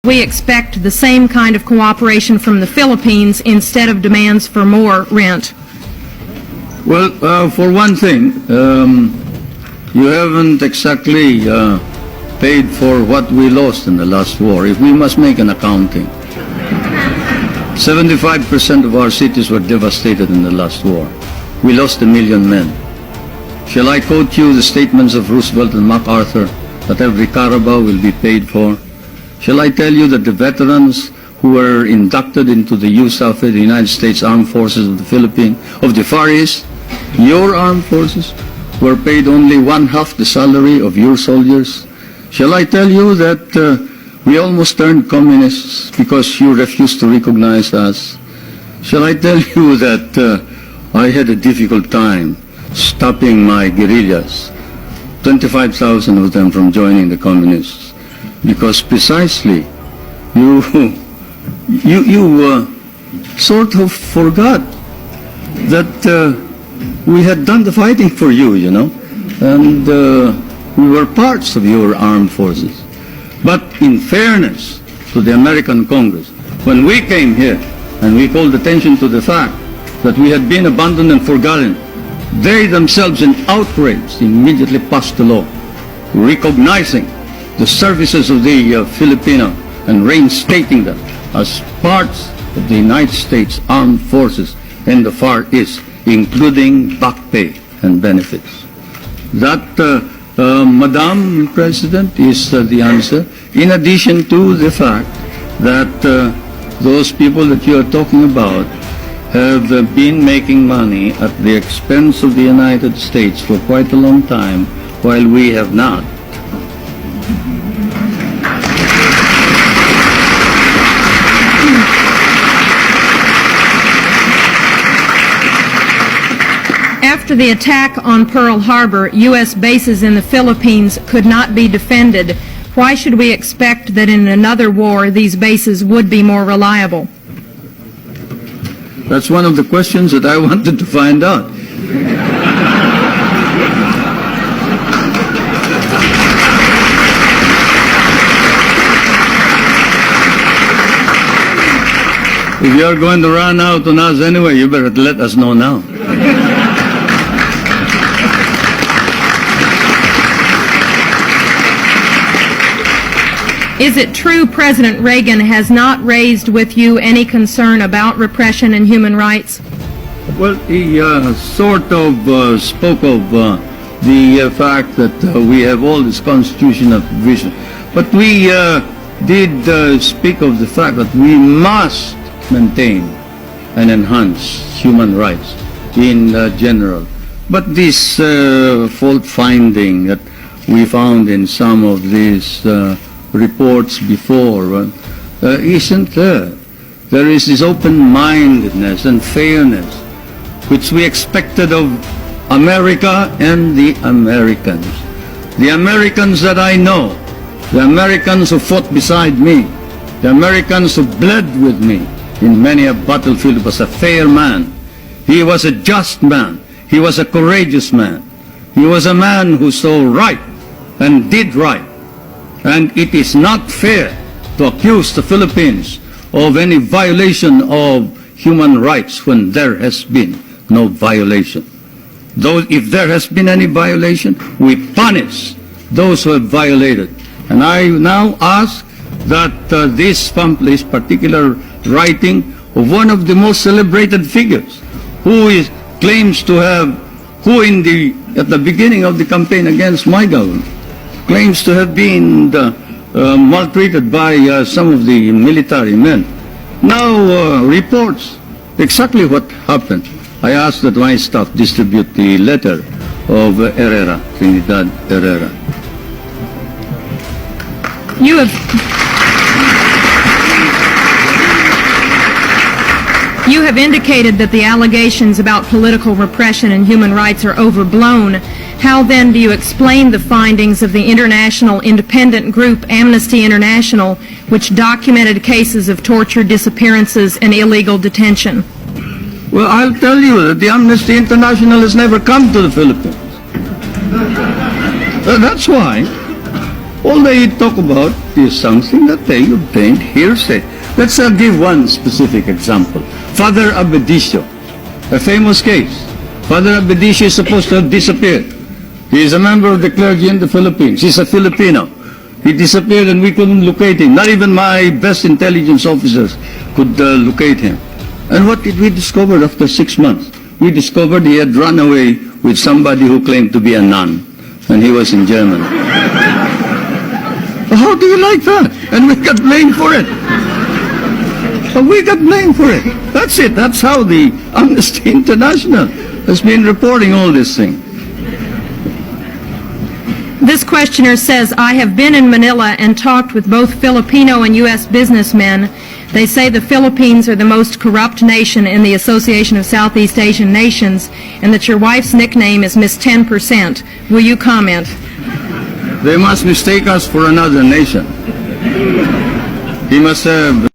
We expect the same kind of cooperation from the Philippines instead of demands for more rent? Well, for one thing, you haven't exactly paid for what we lost in the last war. If we must make an accounting, 75% of our cities were devastated in the last war. We lost 1 million men. Shall I quote you the statements of Roosevelt and MacArthur that every Carabao will be paid for? Shall I tell you that the veterans who were inducted into the USAF, the United States Armed Forces of the Philippines, of the Far East, your armed forces, were paid only 1/2 the salary of your soldiers? Shall I tell you that we almost turned communists because you refused to recognize us? Shall I tell you that I had a difficult time stopping my guerrillas, 25,000 of them from joining the communists? Because precisely you sort of forgot that we had done the fighting for you, you know, and we were parts of your armed forces. But in fairness to the American Congress, when we came here and we called attention to the fact that we had been abandoned and forgotten, they themselves in outrage immediately passed a law recognizing the services of the Filipino and reinstating them as parts of the United States Armed Forces in the Far East, including back pay and benefits. That, Madam President, is the answer, in addition to the fact that those people that you are talking about have been making money at the expense of the United States for quite a long time, while we have not. After the attack on Pearl Harbor, U.S. bases in the Philippines could not be defended. Why should we expect that in another war these bases would be more reliable? That's one of the questions that I wanted to find out. If you're going to run out on us anyway, you better let us know now. Is it true President Reagan has not raised with you any concern about repression and human rights? Well, he sort of spoke of the fact that we have all this constitutional provision. But we did speak of the fact that we must maintain and enhance human rights in general. But this fault finding that we found in some of these reports before isn't there. There is this open-mindedness and fairness which we expected of America and the Americans. The Americans that I know, the Americans who fought beside me, the Americans who bled with me in many a battlefield, was a fair man. He was a just man. He was a courageous man. He was a man who saw right and did right. And it is not fair to accuse the Philippines of any violation of human rights when there has been no violation. Though if there has been any violation, we punish those who have violated. And I now ask that this particular writing of one of the most celebrated figures, who claims to have, at the beginning of the campaign against my government, claims to have been maltreated by some of the military men, now reports exactly what happened. I ask that my staff distribute the letter of Herrera, Trinidad Herrera. You have indicated that the allegations about political repression and human rights are overblown. How then do you explain the findings of the international independent group Amnesty International, which documented cases of torture, disappearances, and illegal detention? Well, I'll tell you that the Amnesty International has never come to the Philippines. That's why All they talk about is something that they obtained hearsay. Let's give one specific example. Father Abedisio, a famous case. Father Abedisio is supposed to have disappeared. He is a member of the clergy in the Philippines. He's a Filipino. He disappeared and we couldn't locate him. Not even my best intelligence officers could locate him. And what did we discover after 6 months? We discovered he had run away with somebody who claimed to be a nun, and he was in Germany. How do you like that? And we got blamed for it. We got blamed for it. That's it. That's how the Amnesty International has been reporting all this thing. This questioner says, I have been in Manila and talked with both Filipino and U.S. businessmen. They say the Philippines are the most corrupt nation in the Association of Southeast Asian Nations, and that your wife's nickname is Miss 10%. Will you comment? They must mistake us for another nation. He must have